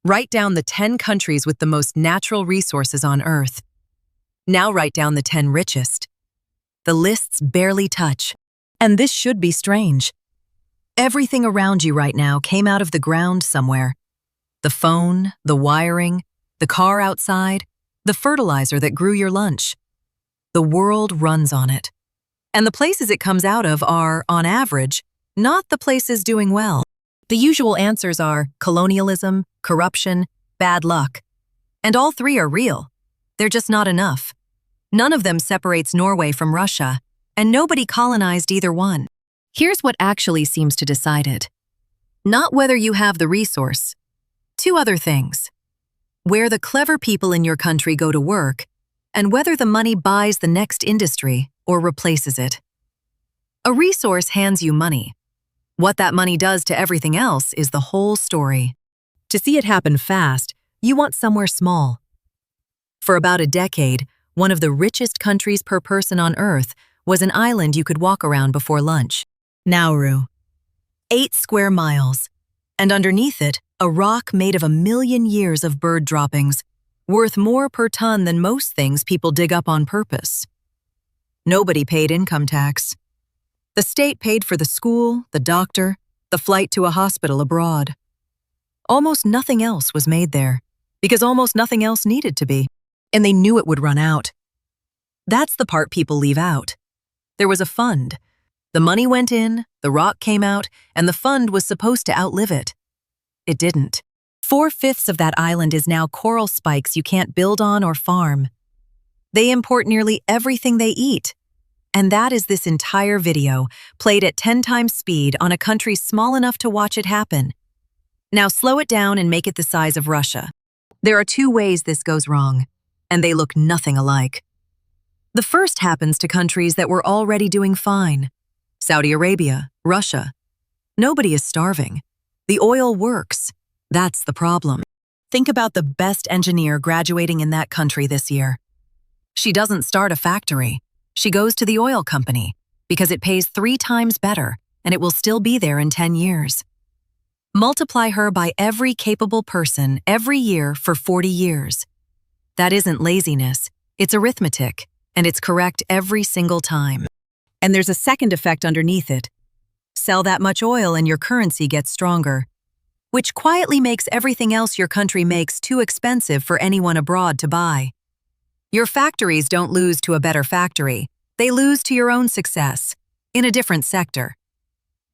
Write down the 10 countries with the most natural resources on Earth. Now write down the 10 richest. The lists barely touch, and this should be strange. Everything around you right now came out of the ground somewhere. The phone, the wiring, the car outside, the fertilizer that grew your lunch. The world runs on it. And the places it comes out of are, on average, not the places doing well. The usual answers are colonialism, corruption, bad luck. And all three are real. They're just not enough. None of them separates Norway from Russia, and nobody colonized either one. Here's what actually seems to decide it. Not whether you have the resource. Two other things. Where the clever people in your country go to work, and whether the money buys the next industry or replaces it. A resource hands you money. What that money does to everything else is the whole story. To see it happen fast, you want somewhere small. For about a decade, one of the richest countries per person on Earth was an island you could walk around before lunch. Nauru. 8 square miles. And underneath it, a rock made of 1,000,000 years of bird droppings, worth more per ton than most things people dig up on purpose. Nobody paid income tax. The state paid for the school, the doctor, the flight to a hospital abroad. Almost nothing else was made there, because almost nothing else needed to be, and they knew it would run out. That's the part people leave out. There was a fund. The money went in, the rock came out, and the fund was supposed to outlive it. It didn't. 4/5 of that island is now coral spikes you can't build on or farm. They import nearly everything they eat. And that is this entire video, played at 10 times speed on a country small enough to watch it happen. Now slow it down and make it the size of Russia. There are 2 ways this goes wrong, and they look nothing alike. The first happens to countries that were already doing fine. Saudi Arabia, Russia. Nobody is starving. The oil works. That's the problem. Think about the best engineer graduating in that country this year. She doesn't start a factory. She goes to the oil company because it pays 3 times better and it will still be there in 10 years. Multiply her by every capable person every year for 40 years. That isn't laziness, it's arithmetic, and it's correct every single time. And there's a second effect underneath it. Sell that much oil and your currency gets stronger, which quietly makes everything else your country makes too expensive for anyone abroad to buy. Your factories don't lose to a better factory. They lose to your own success, in a different sector.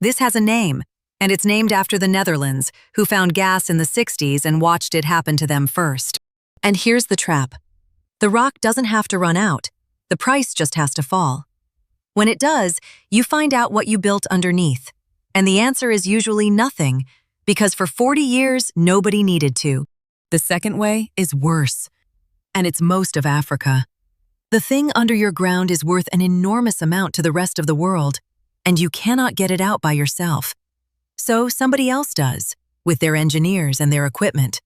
This has a name, and it's named after the Netherlands, who found gas in the 60s and watched it happen to them first. And here's the trap. The rock doesn't have to run out. The price just has to fall. When it does, you find out what you built underneath. And the answer is usually nothing, because for 40 years, nobody needed to. The second way is worse. And it's most of Africa. The thing under your ground is worth an enormous amount to the rest of the world, and you cannot get it out by yourself. So somebody else does, with their engineers and their equipment.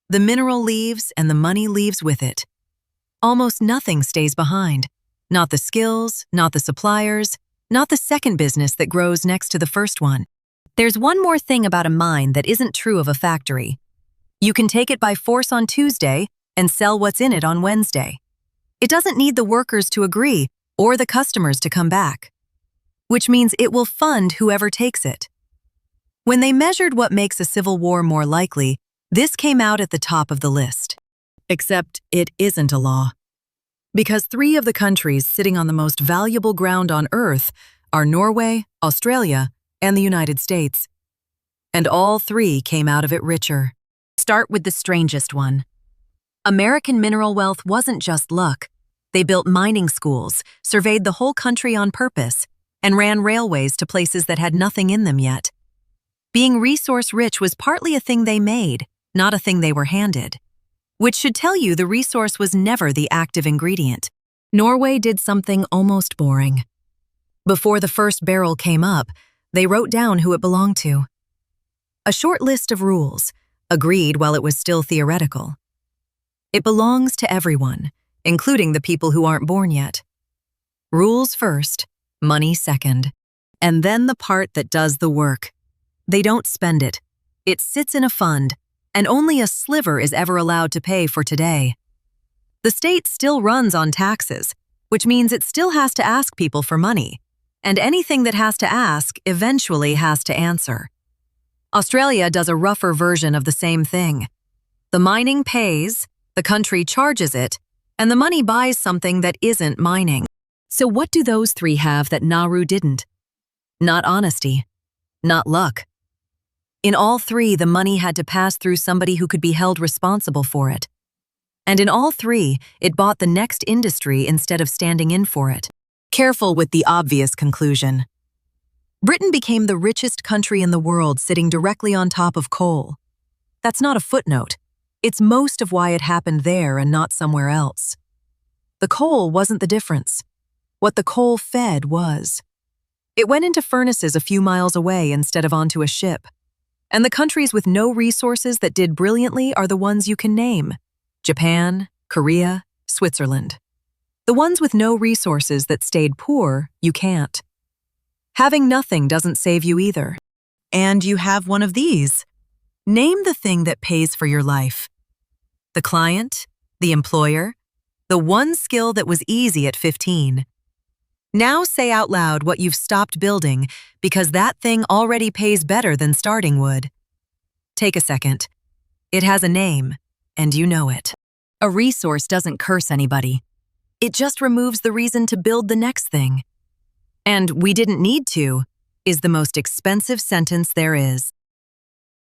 The mineral leaves and the money leaves with it. Almost nothing stays behind. Not the skills, not the suppliers, not the second business that grows next to the first one. There's one more thing about a mine that isn't true of a factory. You can take it by force on Tuesday and sell what's in it on Wednesday. It doesn't need the workers to agree or the customers to come back, which means it will fund whoever takes it. When they measured what makes a civil war more likely, this came out at the top of the list. Except it isn't a law. Because 3 of the countries sitting on the most valuable ground on Earth are Norway, Australia, and the United States. And all 3 came out of it richer. Start with the strangest one. American mineral wealth wasn't just luck. They built mining schools, surveyed the whole country on purpose, and ran railways to places that had nothing in them yet. Being resource-rich was partly a thing they made, not a thing they were handed. Which should tell you the resource was never the active ingredient. Norway did something almost boring. Before the first barrel came up, they wrote down who it belonged to. A short list of rules, agreed while it was still theoretical. It belongs to everyone, including the people who aren't born yet. Rules first, money second, and then the part that does the work. They don't spend it. It sits in a fund, and only a sliver is ever allowed to pay for today. The state still runs on taxes, which means it still has to ask people for money, and anything that has to ask eventually has to answer. Australia does a rougher version of the same thing. The mining pays, the country charges it, and the money buys something that isn't mining. So what do those three have that Nauru didn't? Not honesty, not luck. In all three, the money had to pass through somebody who could be held responsible for it. And in all three, it bought the next industry instead of standing in for it. Careful with the obvious conclusion. Britain became the richest country in the world, sitting directly on top of coal. That's not a footnote. It's most of why it happened there and not somewhere else. The coal wasn't the difference. What the coal fed was. It went into furnaces a few miles away instead of onto a ship. And the countries with no resources that did brilliantly are the ones you can name: Japan, Korea, Switzerland. The ones with no resources that stayed poor, you can't. Having nothing doesn't save you either. And you have one of these. Name the thing that pays for your life. The client, the employer, the one skill that was easy at 15. Now say out loud what you've stopped building because that thing already pays better than starting would. Take a second. It has a name, and you know it. A resource doesn't curse anybody. It just removes the reason to build the next thing. And "we didn't need to" is the most expensive sentence there is.